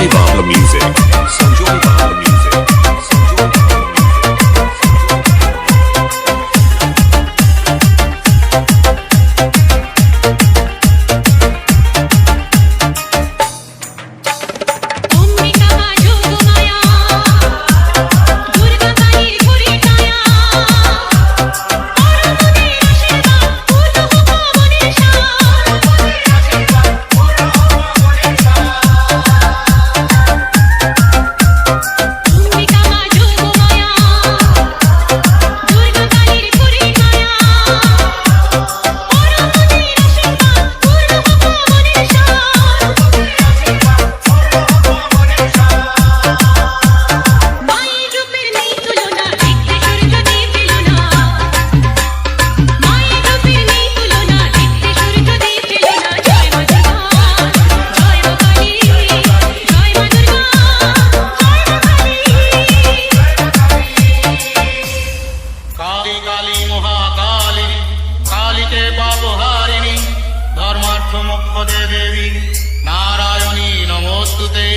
Sanjoy Babla Music. Sanjoy Babla Music. Sanjoy Babla Music. देवी नारायणी नमोस्तुते।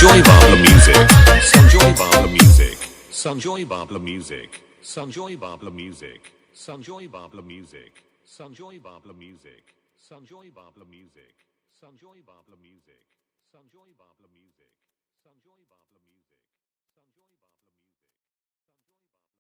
Sanjoy Babla Music. Sanjoy Babla Music. Sanjoy Babla Music. Sanjoy Babla Music. Sanjoy Babla Music. Sanjoy Babla Music. Sanjoy Babla Music. Sanjoy Babla Music. Sanjoy Babla Music. Sanjoy Babla Music.